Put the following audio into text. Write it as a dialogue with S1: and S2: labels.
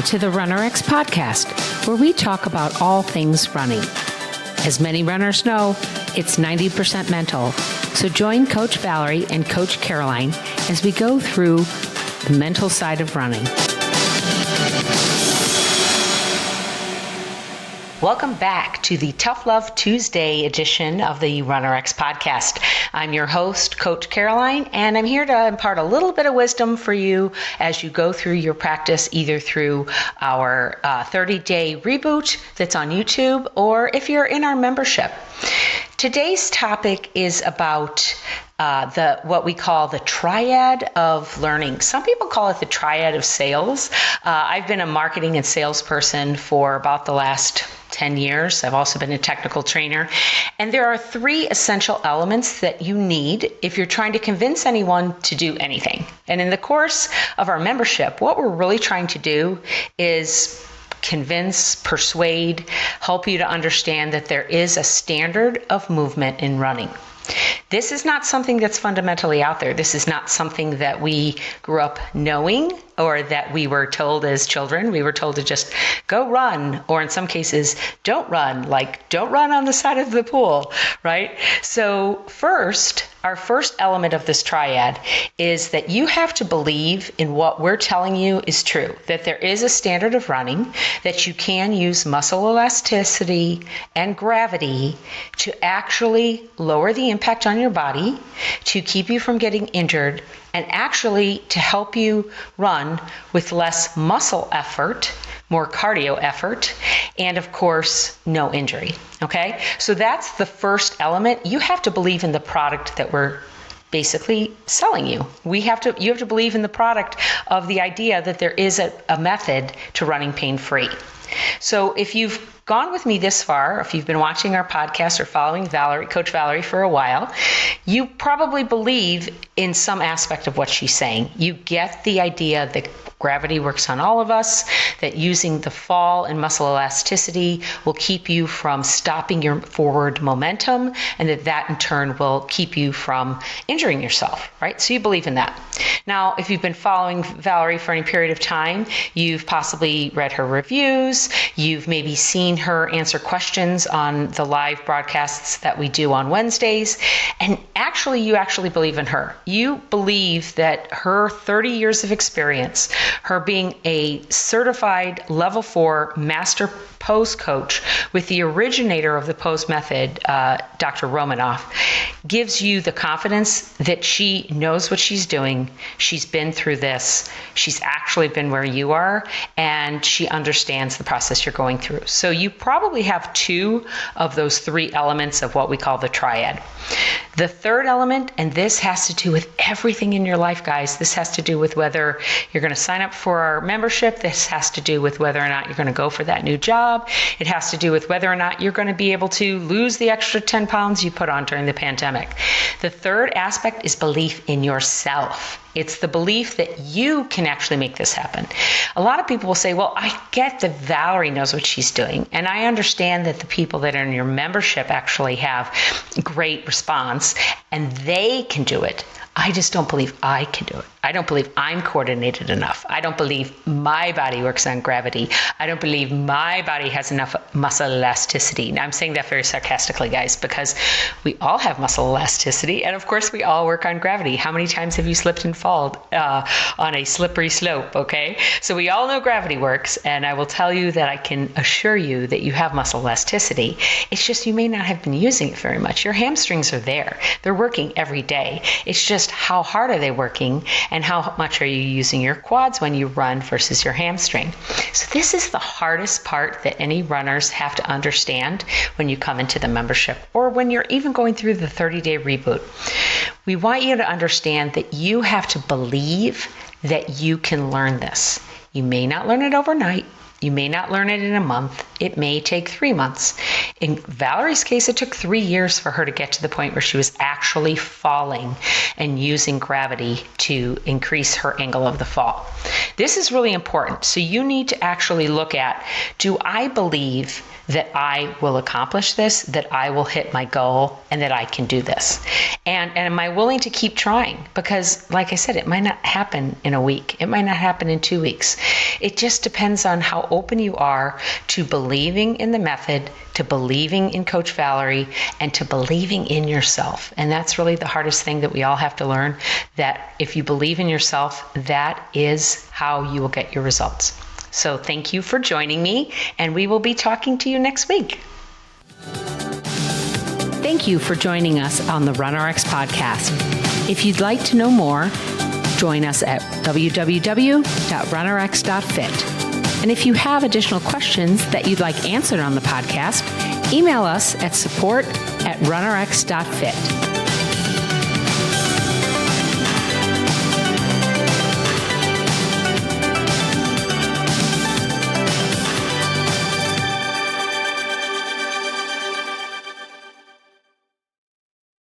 S1: to the RunRX podcast, where we talk about all things running. As many runners know, it's 90% mental. So join Coach Valerie and Coach Caroline as we go through the mental side of running. Welcome back to the Tough Love Tuesday edition of the RunRX podcast. I'm your host, Coach Caroline, and I'm here to impart a little bit of wisdom for you as you go through your practice, either through our 30-day reboot that's on YouTube, or if you're in our membership. Today's topic is about what we call the Triad of Learning. Some people call it the Triad of Sales. I've been a marketing and salesperson for about the last 10 years. I've also been a technical trainer. And there are three essential elements that you need if you're trying to convince anyone to do anything. And in the course of our membership, what we're really trying to do is convince, persuade, help you to understand that there is a standard of movement in running. This is not something that's fundamentally out there. This is not something that we grew up knowing or that we were told as children. We were told to just go run, or in some cases, don't run, like don't run on the side of the pool, right? So our first element of this triad is that you have to believe in what we're telling you is true, that there is a standard of running, that you can use muscle elasticity and gravity to actually lower the impact on your body, to keep you from getting injured, and actually to help you run with less muscle effort, more cardio effort, and of course, no injury. Okay? So that's the first element. You have to believe in the product that we're basically selling you. You have to believe in the product of the idea that there is a method to running pain-free. So if you've gone with me this far, if you've been watching our podcast or following Coach Valerie for a while, you probably believe in some aspect of what she's saying. You get the idea that gravity works on all of us, that using the fall and muscle elasticity will keep you from stopping your forward momentum, and that in turn will keep you from injuring yourself, right? So you believe in that. Now, if you've been following Valerie for any period of time, you've possibly read her reviews, you've maybe seen her answer questions on the live broadcasts that we do on Wednesdays, and you actually believe in her. You believe that her 30 years of experience, her being a certified level 4 master pose coach with the originator of the pose method, Dr. Romanoff, gives you the confidence that she knows what she's doing. She's been through this. She's actually been where you are, and she understands the process you're going through. So you probably have two of those three elements of what we call the triad. The third element, and this has to do with everything in your life, guys. This has to do with whether you're going to sign up for our membership. This has to do with whether or not you're going to go for that new job. It has to do with whether or not you're going to be able to lose the extra 10 pounds you put on during the pandemic. The third aspect is belief in yourself. It's the belief that you can actually make this happen. A lot of people will say, well, I get that Valerie knows what she's doing, and I understand that the people that are in your membership actually have great response, and they can do it. I just don't believe I can do it. I don't believe I'm coordinated enough. I don't believe my body works on gravity. I don't believe my body has enough muscle elasticity. Now, I'm saying that very sarcastically, guys, because we all have muscle elasticity, and of course, we all work on gravity. How many times have you slipped and fallen on a slippery slope, okay? So we all know gravity works, and I will tell you that I can assure you that you have muscle elasticity. It's just you may not have been using it very much. Your hamstrings are there. They're working every day. It's just how hard are they working, and how much are you using your quads when you run versus your hamstring. So this is the hardest part that any runners have to understand when you come into the membership, or when you're even going through the 30-day reboot. We want you to understand that you have to believe that you can learn this. You may not learn it overnight. You may not learn it in a month. It may take 3 months. In Valerie's case, it took 3 years for her to get to the point where she was actually falling and using gravity to increase her angle of the fall. This is really important. So you need to actually look at, do I believe that I will accomplish this, that I will hit my goal, and that I can do this? And am I willing to keep trying? Because, like I said, it might not happen in a week. It might not happen in 2 weeks. It just depends on how open you are to believing in the method, to believing in Coach Valerie, and to believing in yourself. And that's really the hardest thing that we all have to learn, that if you believe in yourself, that is how you will get your results. So thank you for joining me, and we will be talking to you next week. Thank you for joining us on the RunRX podcast. If you'd like to know more, join us at www.runrx.fit. And if you have additional questions that you'd like answered on the podcast, email us at support@runrx.fit.